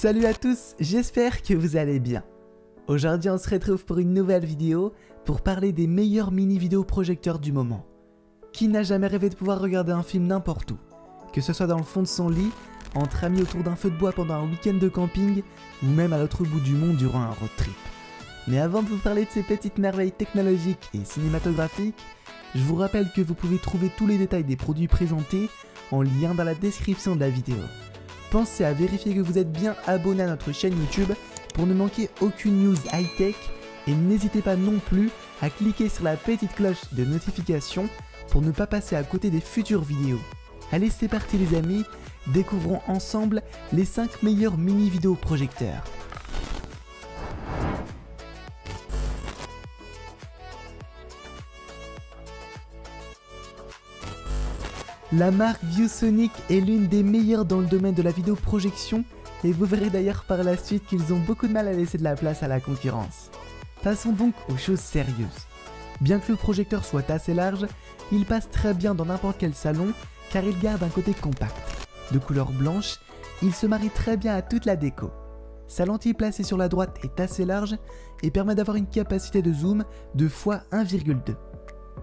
Salut à tous, j'espère que vous allez bien. Aujourd'hui on se retrouve pour une nouvelle vidéo pour parler des meilleurs mini vidéoprojecteurs du moment. Qui n'a jamais rêvé de pouvoir regarder un film n'importe où? Que ce soit dans le fond de son lit, entre amis autour d'un feu de bois pendant un week-end de camping, ou même à l'autre bout du monde durant un road trip. Mais avant de vous parler de ces petites merveilles technologiques et cinématographiques, je vous rappelle que vous pouvez trouver tous les détails des produits présentés en lien dans la description de la vidéo. Pensez à vérifier que vous êtes bien abonné à notre chaîne YouTube pour ne manquer aucune news high-tech et n'hésitez pas non plus à cliquer sur la petite cloche de notification pour ne pas passer à côté des futures vidéos. Allez, c'est parti les amis, découvrons ensemble les 5 meilleurs mini vidéoprojecteurs. La marque ViewSonic est l'une des meilleures dans le domaine de la vidéoprojection et vous verrez d'ailleurs par la suite qu'ils ont beaucoup de mal à laisser de la place à la concurrence. Passons donc aux choses sérieuses. Bien que le projecteur soit assez large, il passe très bien dans n'importe quel salon car il garde un côté compact. De couleur blanche, il se marie très bien à toute la déco. Sa lentille placée sur la droite est assez large et permet d'avoir une capacité de zoom de x1,2.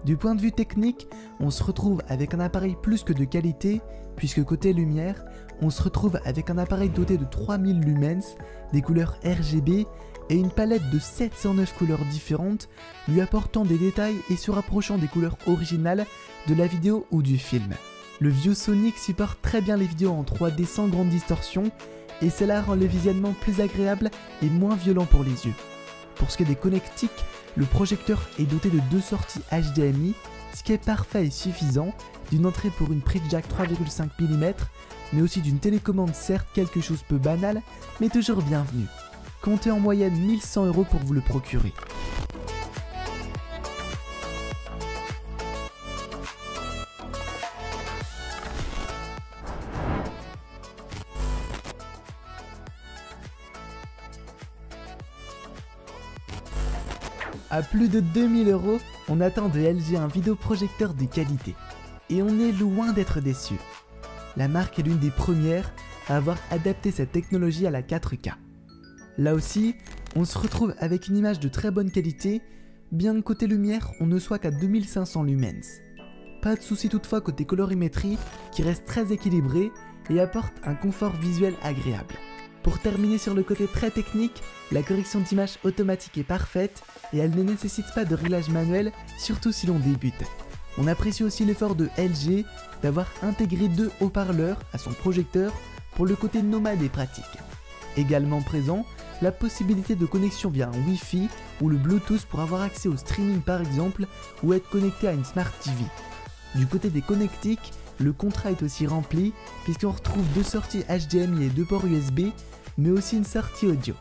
Du point de vue technique, on se retrouve avec un appareil plus que de qualité, puisque côté lumière, on se retrouve avec un appareil doté de 3000 lumens, des couleurs RGB et une palette de 709 couleurs différentes, lui apportant des détails et se rapprochant des couleurs originales de la vidéo ou du film. Le ViewSonic supporte très bien les vidéos en 3D sans grande distorsion, et cela rend le visionnement plus agréable et moins violent pour les yeux. Pour ce qui est des connectiques, le projecteur est doté de 2 sorties HDMI, ce qui est parfait et suffisant, d'une entrée pour une prise jack 3,5 mm, mais aussi d'une télécommande certes quelque chose peu banal, mais toujours bienvenue. Comptez en moyenne 1100 € pour vous le procurer. A plus de 2000 €, on attend de LG un vidéoprojecteur de qualité. Et on est loin d'être déçu. La marque est l'une des premières à avoir adapté cette technologie à la 4K. Là aussi, on se retrouve avec une image de très bonne qualité, bien que côté lumière, on ne soit qu'à 2500 lumens. Pas de souci toutefois côté colorimétrie, qui reste très équilibré et apporte un confort visuel agréable. Pour terminer sur le côté très technique, la correction d'image automatique est parfaite et elle ne nécessite pas de réglage manuel, surtout si l'on débute. On apprécie aussi l'effort de LG d'avoir intégré 2 haut-parleurs à son projecteur pour le côté nomade et pratique. Également présent, la possibilité de connexion via un Wi-Fi ou le Bluetooth pour avoir accès au streaming par exemple ou être connecté à une Smart TV. Du côté des connectiques, le contrat est aussi rempli puisqu'on retrouve 2 sorties HDMI et 2 ports USB, mais aussi une sortie audio.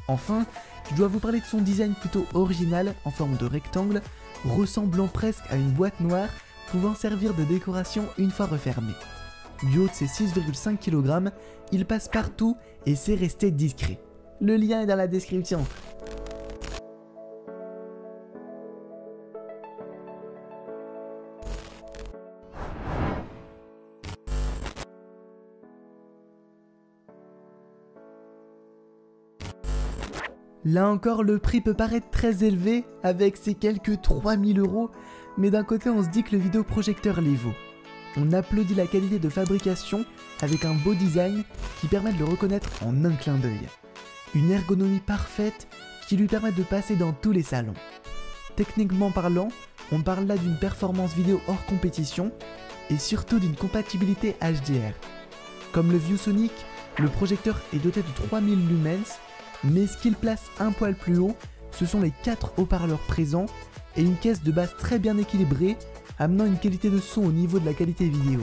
Enfin, je dois vous parler de son design plutôt original en forme de rectangle, ressemblant presque à une boîte noire pouvant servir de décoration une fois refermée. Du haut de ses 6,5 kg, il passe partout et c'est resté discret. Le lien est dans la description. Là encore, le prix peut paraître très élevé avec ses quelques 3000 €, mais d'un côté on se dit que le vidéoprojecteur les vaut. On applaudit la qualité de fabrication avec un beau design qui permet de le reconnaître en un clin d'œil. Une ergonomie parfaite qui lui permet de passer dans tous les salons. Techniquement parlant, on parle là d'une performance vidéo hors compétition et surtout d'une compatibilité HDR. Comme le ViewSonic, le projecteur est doté de 3000 lumens, mais ce qu'il place un poil plus haut, ce sont les 4 haut-parleurs présents et une caisse de base très bien équilibrée, amenant une qualité de son au niveau de la qualité vidéo.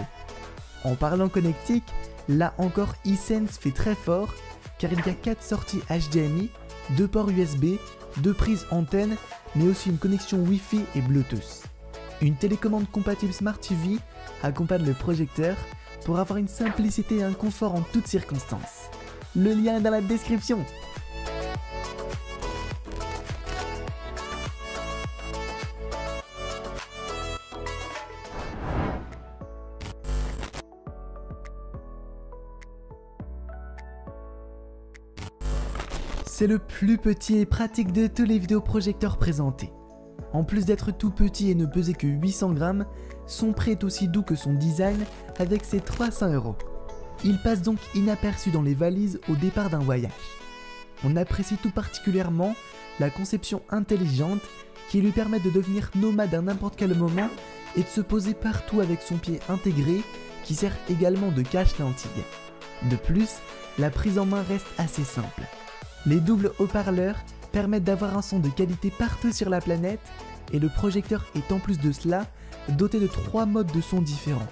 En parlant connectique, là encore Hisense fait très fort, car il y a 4 sorties HDMI, 2 ports USB, 2 prises antennes, mais aussi une connexion Wi-Fi et Bluetooth. Une télécommande compatible Smart TV accompagne le projecteur pour avoir une simplicité et un confort en toutes circonstances. Le lien est dans la description. C'est le plus petit et pratique de tous les vidéoprojecteurs présentés. En plus d'être tout petit et ne peser que 800 grammes, son prix est aussi doux que son design avec ses 300 €. Il passe donc inaperçu dans les valises au départ d'un voyage. On apprécie tout particulièrement la conception intelligente qui lui permet de devenir nomade à n'importe quel moment et de se poser partout avec son pied intégré qui sert également de cache-lentille. De plus, la prise en main reste assez simple. Les doubles haut-parleurs permettent d'avoir un son de qualité partout sur la planète et le projecteur est en plus de cela doté de 3 modes de son différents.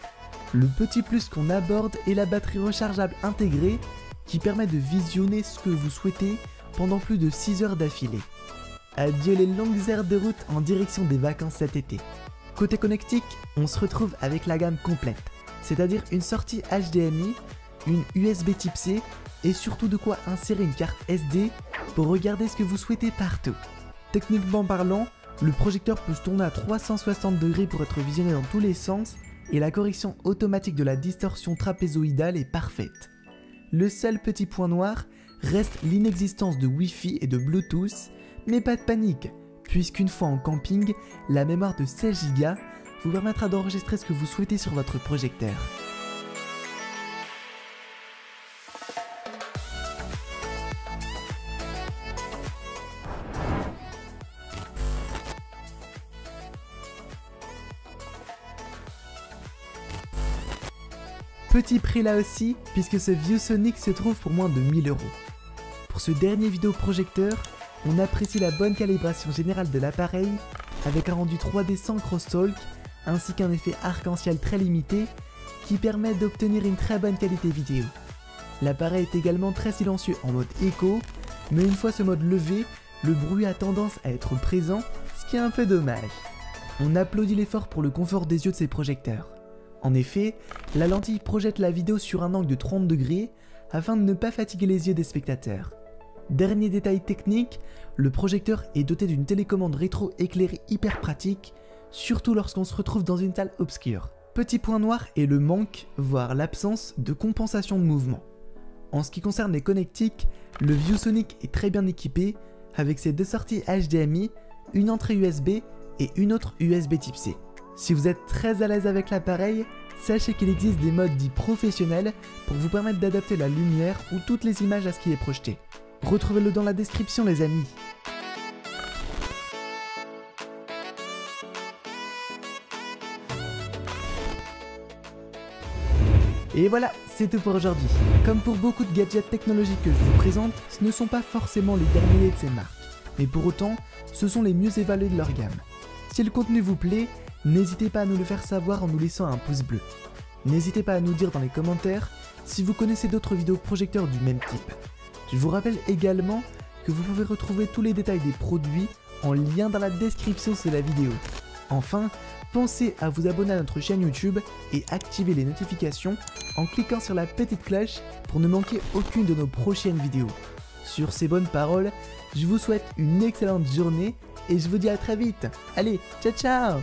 Le petit plus qu'on aborde est la batterie rechargeable intégrée qui permet de visionner ce que vous souhaitez pendant plus de 6 heures d'affilée. Adieu les longues heures de route en direction des vacances cet été. Côté connectique, on se retrouve avec la gamme complète, c'est-à-dire une sortie HDMI, une USB type C et surtout de quoi insérer une carte SD pour regarder ce que vous souhaitez partout. Techniquement parlant, le projecteur peut se tourner à 360 degrés pour être visionné dans tous les sens et la correction automatique de la distorsion trapézoïdale est parfaite. Le seul petit point noir reste l'inexistence de Wi-Fi et de Bluetooth, mais pas de panique, puisqu'une fois en camping, la mémoire de 16 Go vous permettra d'enregistrer ce que vous souhaitez sur votre projecteur. Petit prix là aussi, puisque ce ViewSonic se trouve pour moins de 1000 €. Pour ce dernier vidéoprojecteur, on apprécie la bonne calibration générale de l'appareil, avec un rendu 3D sans crosstalk, ainsi qu'un effet arc-en-ciel très limité, qui permet d'obtenir une très bonne qualité vidéo. L'appareil est également très silencieux en mode écho, mais une fois ce mode levé, le bruit a tendance à être présent, ce qui est un peu dommage. On applaudit l'effort pour le confort des yeux de ces projecteurs. En effet, la lentille projette la vidéo sur un angle de 30 degrés afin de ne pas fatiguer les yeux des spectateurs. Dernier détail technique, le projecteur est doté d'une télécommande rétro éclairée hyper pratique, surtout lorsqu'on se retrouve dans une salle obscure. Petit point noir est le manque, voire l'absence de compensation de mouvement. En ce qui concerne les connectiques, le ViewSonic est très bien équipé avec ses 2 sorties HDMI, une entrée USB et une autre USB type C. Si vous êtes très à l'aise avec l'appareil, sachez qu'il existe des modes dits professionnels pour vous permettre d'adapter la lumière ou toutes les images à ce qui est projeté. Retrouvez-le dans la description les amis. Et voilà, c'est tout pour aujourd'hui. Comme pour beaucoup de gadgets technologiques que je vous présente, ce ne sont pas forcément les derniers de ces marques. Mais pour autant, ce sont les mieux évalués de leur gamme. Si le contenu vous plaît, n'hésitez pas à nous le faire savoir en nous laissant un pouce bleu. N'hésitez pas à nous dire dans les commentaires si vous connaissez d'autres vidéoprojecteurs du même type. Je vous rappelle également que vous pouvez retrouver tous les détails des produits en lien dans la description de la vidéo. Enfin, pensez à vous abonner à notre chaîne YouTube et activer les notifications en cliquant sur la petite cloche pour ne manquer aucune de nos prochaines vidéos. Sur ces bonnes paroles, je vous souhaite une excellente journée et je vous dis à très vite. Allez, ciao ciao!